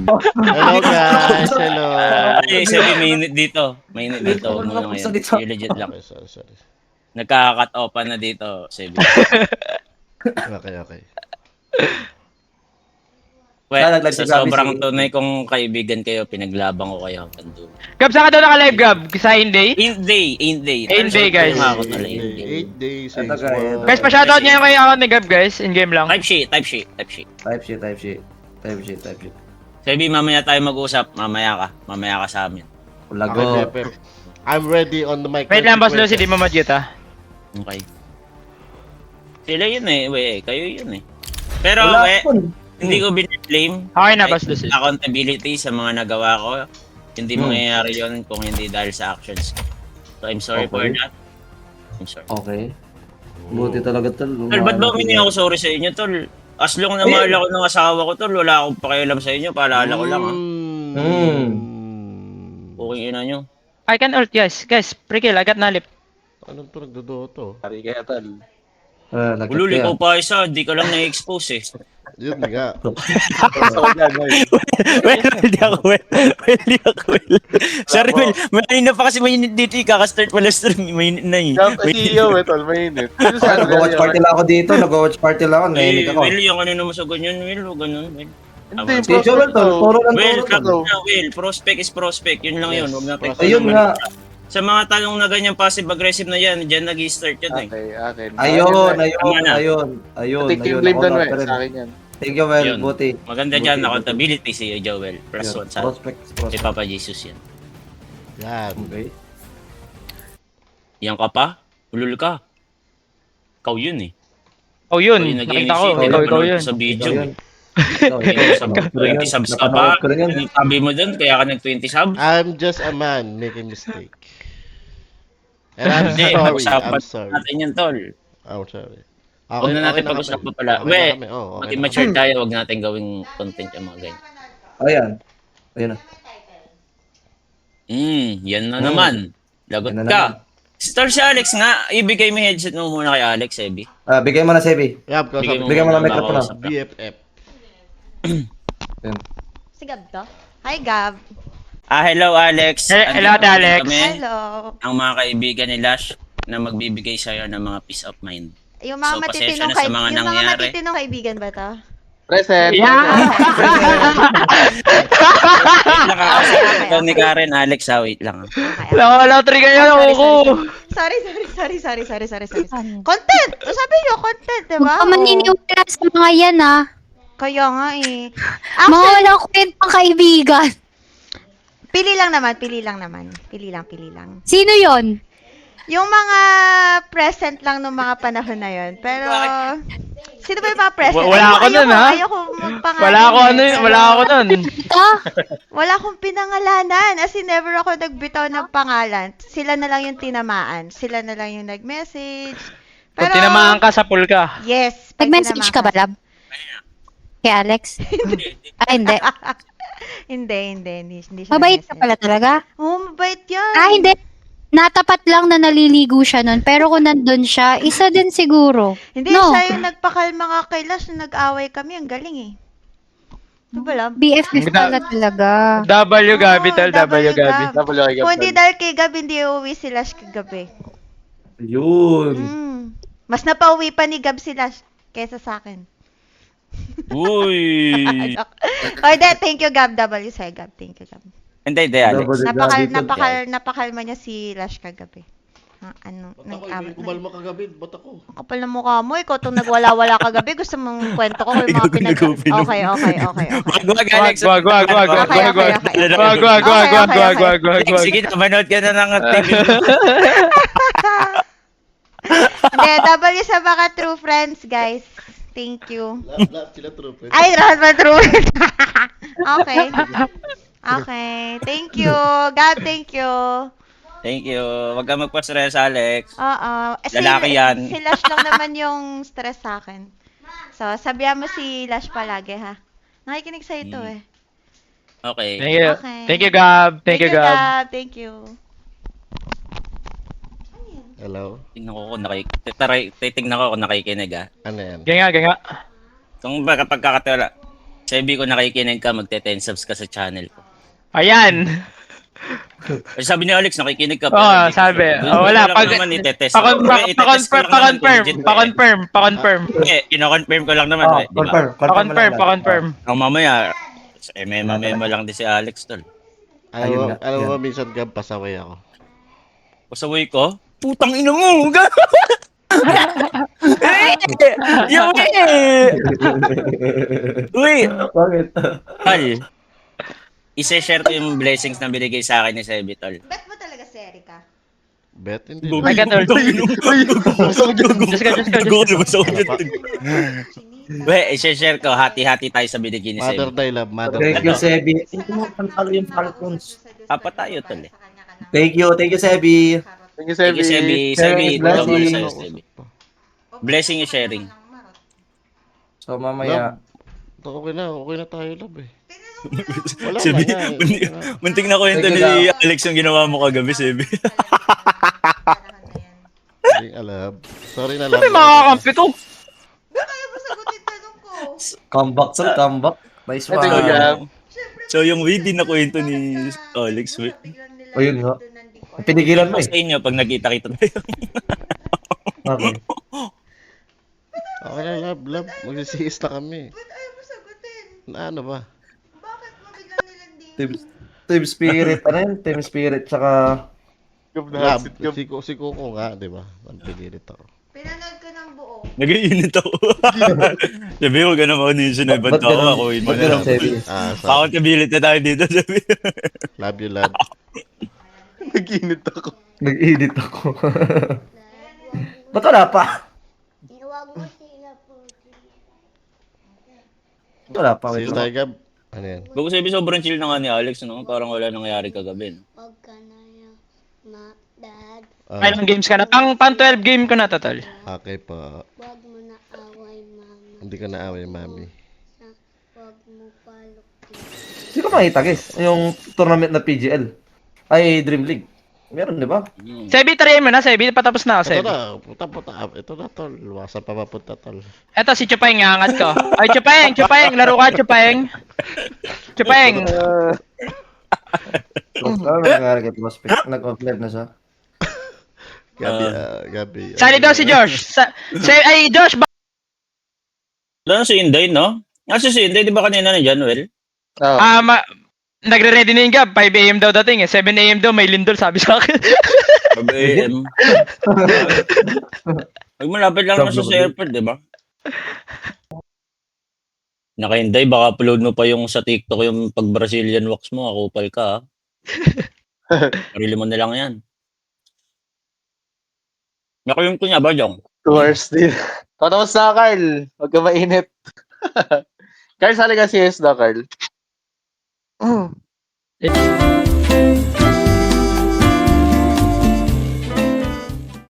Hello guys, hello. Ay, sabi mainit dito. Mainit dito. Huwag mo na ngayon. Yung legit lang. Okay, sorry. Nagka-cut off na dito, sabi. Okay. Well, nag-live sa si Gabi sobrang si- tunay kong kaibigan kayo, pinaglaban ko kayo hanggang dulo. Gab, saan ka daw naka-live, Gab? Sa Inday? Ain't day. Guys. Ako na lang, ain't day. 8 days, Ito, 6 guys. months. Guys, pa-shoutout niyo yung kay account ni Gab, guys. In-game lang. Type sheet. Type sheet. Sabi, mamaya tayo mag-usap. Mamaya ka sa amin. Lago. Okay, I'm ready on the mic. Wait lang, Boss Lucy, di mo mag-mute, ha? Okay. Sila yun eh. Kayo yun eh. Pero, Wala po. hindi ko biniblame. Okay na, Boss Lucy. Accountability sa mga nagawa ko. Hindi mangyayari yun kung hindi dahil sa actions ko. So, I'm sorry for Okay. that. I'm sorry. Okay. Buti talaga tol. Tol, ba't ba humingi ako sorry sa inyo, tol? As long na mahal ako ng asawa ko, tol, wala akong pakialam sa inyo. Paalala ko lang, ha. Okay, ina nyo. I can ult, guys. Guys, pre-kill, I got nalip. Anong to nagdodoto? Hari kaya tol. Ulul, ikaw pa isa, di ka lang na-expose eh. Yun nga. So yan, boy. Di ako. Sorry, Will. Mainit na pa kasi mainit dito. Kakastart pala stream. Mainit na eh. Jump CEO eh tol, mainit. Nag-watch party lang ako dito. Nag-watch party lang ako. Nahinig ako. Will, yung ano naman sa ganyan, Will. O ganun, Will. Hindi, Si Joel tol. Puro lang Will, turo tol. Will, prospect is prospect. Yun lang yun. Huwag natin. Ayun nga. Sa mga tanong na ganyan passive-aggressive na yan, dyan nag-i-start yun eh. Okay. Ayun. Take yung blame doon, we. Sa akin yan. Thank you, Well. Yun. Buti. Maganda Buti, dyan, buti. accountability si Joel. Plus Yun. one sa Prospect. si Papa Jesus yan. Yan. Okay. Yan ka pa? Ulul ka. Ikaw yun eh. Oh, Ikaw yun. yung Nakita ko. nag-initiate. Ikaw Napanood yun. ko sa video. Ikaw yun. Eh. 20 subs ka pa. Napanood ko rin yun. Sabi mo dun, kaya ka nag-20 subs. I'm just a man making mistake. And I'm Hindi, sorry. pag-usapan I'm sorry. natin yan, tol. I'm sorry. Huwag na natin na pag-usapan kami. pala. Okay We, na kami. Oh, okay na mag-immature tayo, huwag natin gawing content yung mga ganyan. Ayan. Ayun na. Yan na naman. Lagot Yan na ka. naman. Star si Alex nga, ibigay mo yung headset mo muna kay Alex, Ebi. Bigay mo na, Sebi. Yap, Bigyan mo ng microphone, makausap ka. BFF. Ayun. Si Gab to? Hi, Gab. Hello Alex. Hello, Andito Alex. kami, Hello. ang mga kaibigan ni Lash na magbibigay sa'yo ng mga peace of mind. Yung mga So, pasensya matitinong na sa mga yung mga nangyari. matitinong kaibigan ba to? Present. Ikaw ni Karen, Alex, wait lang. Okay. Wala, tri kayo. Ako. Sorry. Content! O sabi nyo, content, di ba? Huwag ka maniniwala sa mga yan, ah. Kaya nga eh. Mga Actually, walang kwentang kaibigan. pili lang naman. Pili lang. Sino yon? Yung mga present lang nung mga panahon na yon. Pero, sino ba yung mga present? Wala ako nun, ha? Ayoko magpangalan. Wala ako eh, ano, pero wala ako nun. Ah, Wala akong pinangalanan. As in, never ako nagbitaw ng pangalan. Sila na lang yung tinamaan. Sila na lang yung nag-message. Pag tinamaan ka sa pool ka. Yes. pag nag-message ka ba, tinamaan Lab? Kay Alex? Hindi. Hindi siya Mabait ka nag-message. pala talaga? Oo, mabait yan. Hindi. Natapat lang na naliligo siya nun. Pero kung nandun siya, isa din siguro. Hindi, No. siya yung nagpakalma nga kay Lash na nag-away kami. Ang galing eh. Ito ba lang? BFF pala talaga. W Gabi, tol. W Gabi. Double okay, Kung hindi Gab. dahil kay Gab, hindi uuwi si Lash kagabi. Ayun. Mas napauwi pa ni Gab si Lash kesa sa akin. Uy! Oh, thank you Gab. W sa'yo Gab. Thank you Gab. Hindi, Alex. Napakalma niya si Lash kagabi. Ano, Ba't ako, hindi kumalma kagabi? Ba't ako? Ang kapal ng mukha mo, ikaw itong nagwala-wala kagabi. Gusto mong kwento ko yung mga pinag... Okay. Wag, Alex. Wag. Sige, manood ka na ng TV. Hindi, W sa mga true friends, guys. Thank you. Lahat sila true friends. Ay, lahat ba true? Okay. Thank you. Gab, thank you. Thank you. Wag ka magpa-stress, Alex. Oo. Lalaki yan. Si Lash lang naman yung stress sa akin. So, sabihan mo si Lash palagi, ha? Nakikinig sa ito, eh. Okay. Thank you. Okay. Thank you, Gab. Thank you, Gab. Thank you. Hello? Tingnan ko kung titignan ko kung nakikinig, ah. Ano yan? Ganga. Kung ba kapag kakatiwala. Sabi ko nakikinig ka, magte-10 subs ka sa channel ko. Ayan. Kasi sabi ni Alex, nakikinig ka. Oo, hindi ko sabi. sure. Oh, wala. Doon ko lang naman itetest. Pa-confirm ko lang naman. Oh, Di ba? confirm. Pa-confirm. Ang mamaya, mema lang din si Alex tol. Ayun nga, Alam mo, yan. minsan Gab, pasaway ako. Pasaway ko? Putang ina mo! Yung Uy! Bakit? Hal, ise-share ko yung blessings na binigay sa akin ni Sebi tol. Bet mo talaga si Erica? Bet, hindi. Ay, Tol. Diyos ko. Weh, ise-share ko. Hati-hati tayo sa binigay ni Mother Sebi. die love, mother Thank die you, love. Sebi. Ito mo, panalo yung Falcons. Apat tayo, tol, eh. Thank you, Sebi. Thank you, Thank you, Sebi. Sebi, Blessing. ito mo sa'yo, Sebi. Blessing is sharing. So, mamaya. Okay na tayo, love eh. Wala Sebi, na nga. muntik na kwento ni Alex yung ginawa mo kagabi, Sebi. Hindi alam. Sorry na love. May makakampi to. Kaya mo sagutin tanong ko. Comeback, sir. Comeback. Nice Ito one. yung Gab. So, yung way din na kwento ni Alex, weh. Ayun nga. Pinigilan mo Sa eh. inyo, pag nakita-kita tayo. Okay. Okay na love. Magsisihis na kami. Ba't ayaw mo sagutin? Na ano ba? Bakit mo biglang nilanding? Team Spirit. Ano yun? Team Spirit. Tsaka... Gab na Love, hasit, Gab. si Coco nga, di ba? Ang pinilit ako. Pinanood ko ng buo. Nag-iinit ako. Sabi, huwag ka na makunin yung ibang Ba't tao. ganun? Ako, Ba't ganun, Sebi? Accountability na tayo dito, sabi. Love you, love. Nag-init ako. Nag-edit ako. Ba't wala pa? Wala pa. Wait See you lang. tayo, Gab. Ano yan? Bago sabi, sobrang chill na nga ni Alex, no? Parang wala nangyari kagabi. No? Huwag ka na yan, Dad. Ilang games ka na? Pang 12 game ko na, Tol. Okay po. Huwag mo na away, Mama. Hindi ka naaway, mami. Huwag mo palukin. Sino makita, guys? Yung tournament na PGL. Ay, Dream League. Meron, di ba? Sebi, try mo na, Sebi. Patapos na ako, Ito Sebi. na, puta. Ito na, tol. Luwasan pa mapunta, tol. Eto, si Chupeng, angat ko. Ay, Chupeng. Laro ka, Chupeng. Chupeng. Ano nangyari kay Prospect? Nag-offline na siya. Gabi. Sali daw si Josh. Ay, Josh, Wala na si Inday, no? Kasi si Inday, di ba kanina na Januel? Oh. nagre-ready na yung Gab. 5 AM daw dating eh. 7 AM daw may lindol, sabi sa akin. AM. Pag malapit lang na siya sa airport, di ba? Naka-Inday, baka upload mo pa yung sa TikTok yung pag Brazilian wax mo, akupal ka, ha? Sarili mo na lang yan. Nakayong ko niya ba, Jong? 2 hours din. Tapos na, Carl. Huwag ka mainit. Carl, sali ka CS na, Carl.